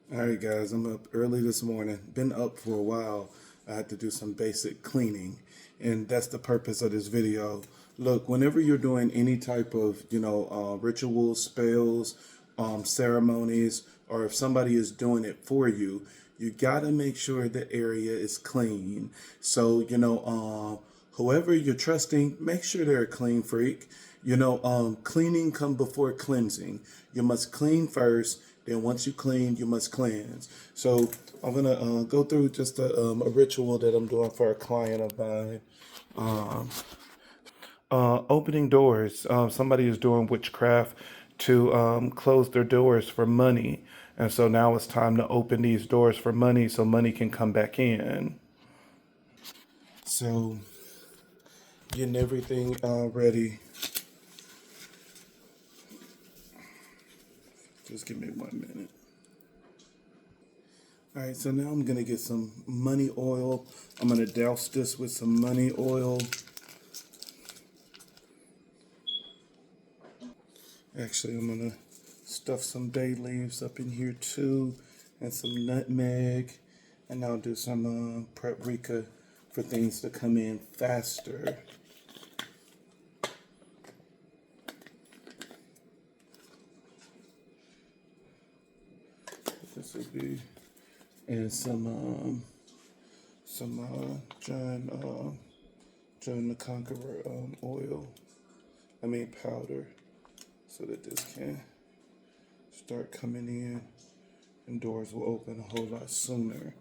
All right, guys, I'm up early this morning. Been up for a while. I had to do some basic cleaning, and that's the purpose of this video. Look, whenever you're doing any type of, rituals, spells, ceremonies, or if somebody is doing it for you, you gotta make sure the area is clean. So, whoever you're trusting, make sure they're a clean freak. Cleaning come before cleansing. You must clean first. Then once you clean, you must cleanse. So I'm gonna go through just a ritual that I'm doing for a client of mine. Opening doors. Somebody is doing witchcraft to close their doors for money, and so now it's time to open these doors for money, so money can come back in. So getting everything ready. Just give me 1 minute. All right, so now I'm gonna get some money oil. I'm gonna douse this with some money oil. Actually, I'm gonna stuff some bay leaves up in here too, and some nutmeg, and I'll do some paprika for things to come in faster. This will be, and some John the Conqueror oil. I mean powder, so that this can start coming in, and doors will open a whole lot sooner.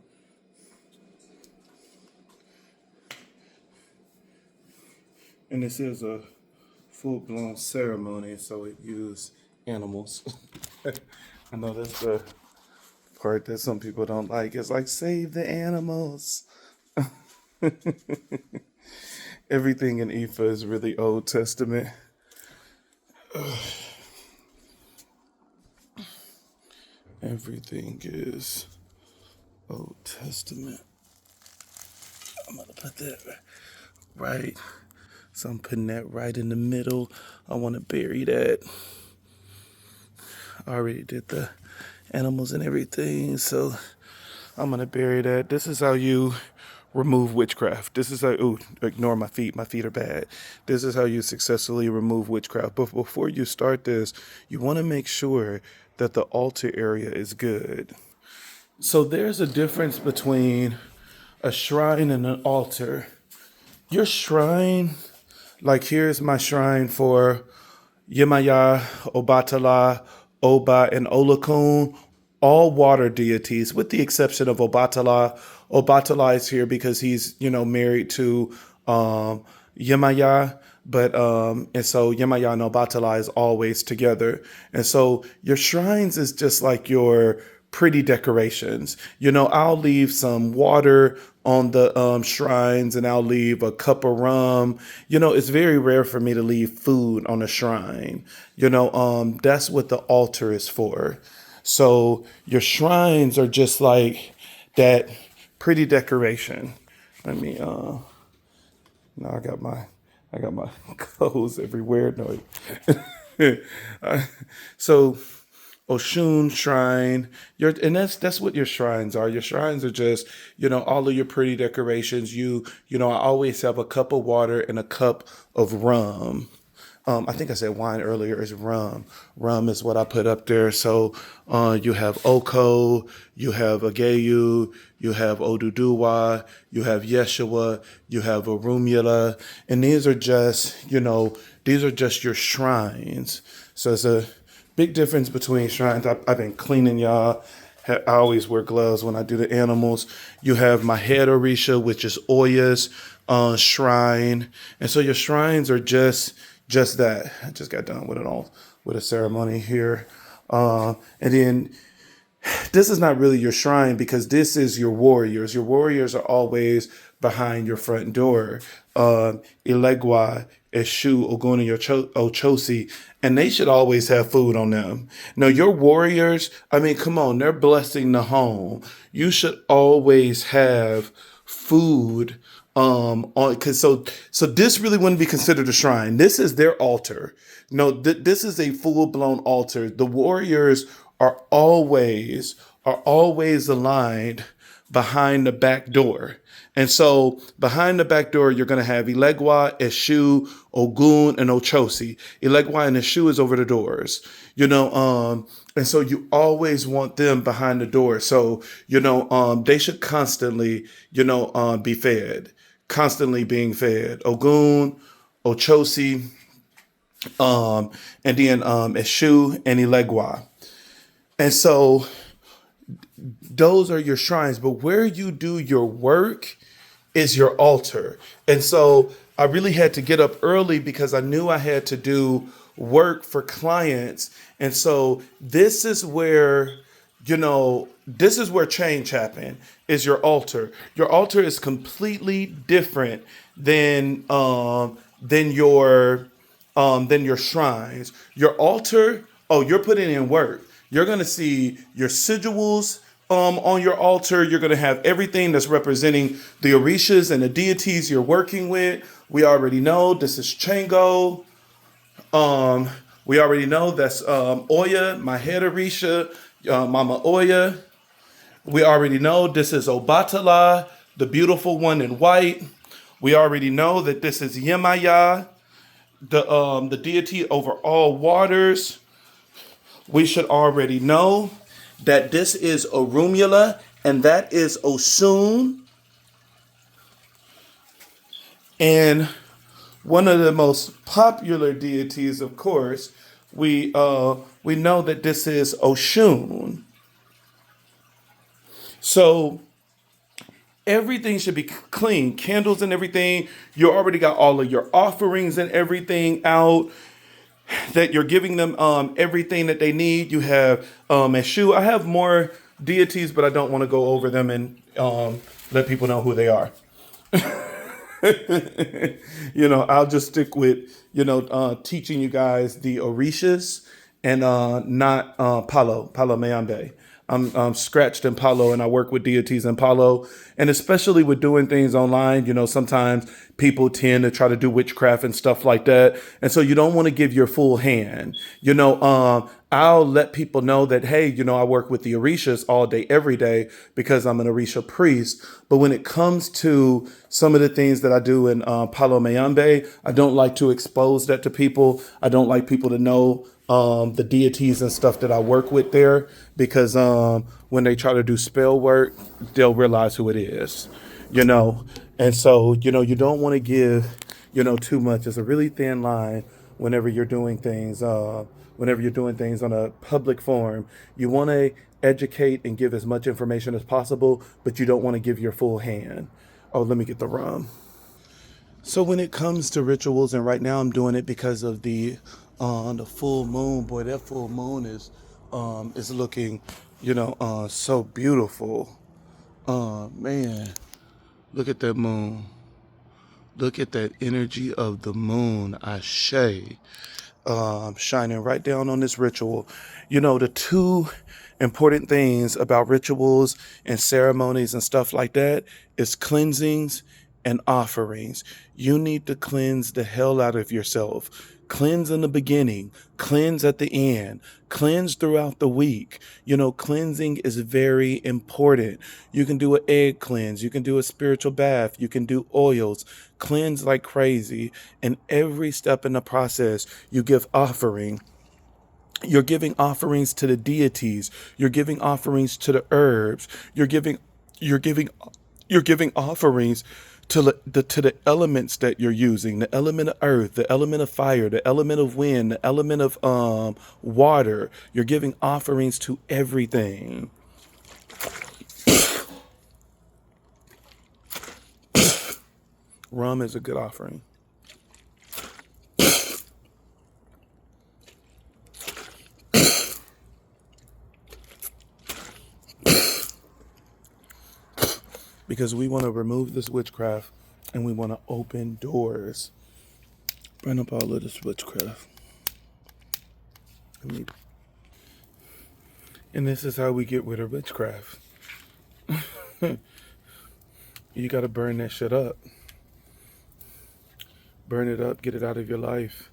And this is a full-blown ceremony, so it uses animals. I know that's the part that some people don't like. It's like, save the animals. Everything in Ifa is really Old Testament. Everything is Old Testament. I'm gonna put that right. So I'm putting that right in the middle. I want to bury that. I already did the animals and everything, so I'm gonna bury that. This is how you remove witchcraft. This is how, ooh, ignore my feet. My feet are bad. This is how you successfully remove witchcraft. But before you start this, you want to make sure that the altar area is good. So there's a difference between a shrine and an altar. Your shrine, like here's my shrine for Yemaya, Obatala, Oba, and Olakun, all water deities, with the exception of Obatala. Obatala is here because he's, married to Yemaya, but and so Yemaya and Obatala is always together. And so your shrines is just like your pretty decorations. I'll leave some water on the shrines, and I'll leave a cup of rum. It's very rare for me to leave food on a shrine. That's what the altar is for. So your shrines are just like that pretty decoration. Let me now I got my clothes everywhere. No. So Oshun shrine, and that's what your shrines are. Your shrines are just, all of your pretty decorations. I always have a cup of water and a cup of rum. I think I said wine earlier. Is rum. Rum is what I put up there. So you have Oko, you have Ageyu, you have Oduduwa, you have Yeshua, you have Arumula, and these are just your shrines. So it's a big difference between shrines. I've been cleaning y'all. I always wear gloves when I do the animals. You have my head Orisha, which is Oya's shrine. And so your shrines are just that. I just got done with it all with a ceremony here. And then this is not really your shrine because this is your warriors. Your warriors are always behind your front door. Ilegwa, Eshu, Ogoni, Ochosi, and they should always have food on them. Now, your warriors, I mean, come on, they're blessing the home. You should always have food on, because so this really wouldn't be considered a shrine. This is their altar. No, this is a full blown altar. The warriors are always aligned behind the back door. And so behind the back door, you're going to have Elegwa, Eshu, Ogun, and Ochosi. Elegwa and Eshu is over the doors, and so you always want them behind the door. So, they should constantly, be fed, constantly being fed. Ogun, Ochosi, and then Eshu and Elegwa. And so those are your shrines, but where you do your work is your altar. And so I really had to get up early because I knew I had to do work for clients. And so this is where change happen, is your altar. Your altar is completely different than your shrines. Your altar, oh, you're putting in work. You're going to see your sigils on your altar. You're going to have everything that's representing the orishas and the deities you're working with. We already know this is Chango. We already know that's Oya, my head orisha, Mama Oya. We already know this is Obatala, the beautiful one in white. We already know that this is Yemaya, the deity over all waters. We should already know that this is Orumula and that is Osun. And one of the most popular deities, of course, we know that this is Oshun. So everything should be clean, candles and everything. You already got all of your offerings and everything out, that you're giving them everything that they need. You have Eshu. I have more deities, but I don't want to go over them and let people know who they are. I'll just stick with, teaching you guys the Orishas and not Palo Mayambe. I'm scratched in Palo and I work with deities in Palo. And especially with doing things online, sometimes people tend to try to do witchcraft and stuff like that. And so you don't want to give your full hand. I'll let people know that, hey, I work with the Orishas all day, every day, because I'm an Orisha priest. But when it comes to some of the things that I do in Palo Mayambe, I don't like to expose that to people. I don't like people to know the deities and stuff that I work with there, because when they try to do spell work, they'll realize who it is, And so, you don't want to give, too much. It's a really thin line whenever you're doing things. Whenever you're doing things on a public forum, you want to educate and give as much information as possible, but you don't want to give your full hand. Oh, let me get the rum. So when it comes to rituals, and right now I'm doing it because of the full moon. Boy, that full moon is looking, so beautiful. Man, look at that moon. Look at that energy of the moon, Ashe, shining right down on this ritual. The two important things about rituals and ceremonies and stuff like that is cleansings and offerings. You need to cleanse the hell out of yourself. Cleanse in the beginning, cleanse at the end, cleanse throughout the week. Cleansing is very important. You can do an egg cleanse, you can do a spiritual bath, you can do oils, cleanse like crazy. And every step in the process, you give offering. You're giving offerings to the deities. You're giving offerings to the herbs. You're giving you're giving offerings to the elements that you're using, the element of earth, the element of fire, the element of wind, the element of water. You're giving offerings to everything. Rum is a good offering. Because we want to remove this witchcraft and we want to open doors. Burn up all of this witchcraft. And this is how we get rid of witchcraft. You got to burn that shit up. Burn it up, get it out of your life.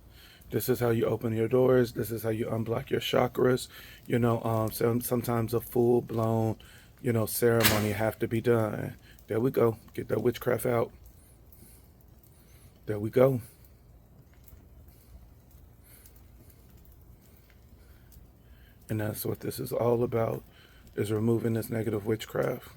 This is how you open your doors. This is how you unblock your chakras. Sometimes a full blown, ceremony have to be done. There we go. Get that witchcraft out. There we go. And that's what this is all about, is removing this negative witchcraft.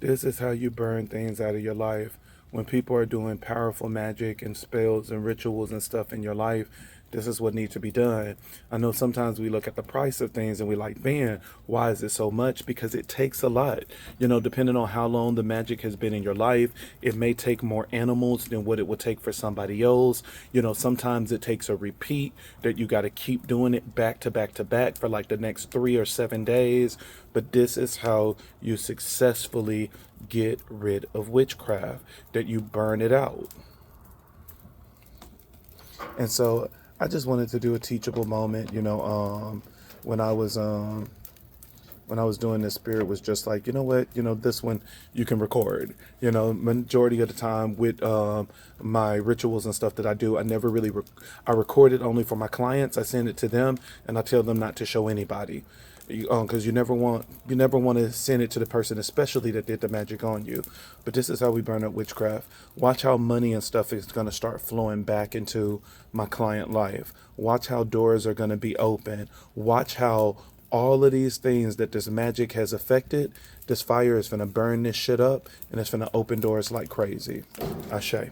This is how you burn things out of your life. When people are doing powerful magic and spells and rituals and stuff in your life, this is what needs to be done. I know sometimes we look at the price of things and we like, man, why is it so much? Because it takes a lot. Depending on how long the magic has been in your life, it may take more animals than what it would take for somebody else. Sometimes it takes a repeat that you got to keep doing it back to back to back for like the next 3 or 7 days. But this is how you successfully get rid of witchcraft, that you burn it out. And so I just wanted to do a teachable moment, when I was doing this, Spirit was just like, you know what, this one you can record. Majority of the time with my rituals and stuff that I do, I never really I record it only for my clients. I send it to them and I tell them not to show anybody. Because you never want to send it to the person, especially that did the magic on you. But this is how we burn up witchcraft. Watch how money and stuff is going to start flowing back into my client life. Watch how doors are going to be open. Watch how all of these things that this magic has affected, this fire is going to burn this shit up, and it's going to open doors like crazy. Ashe.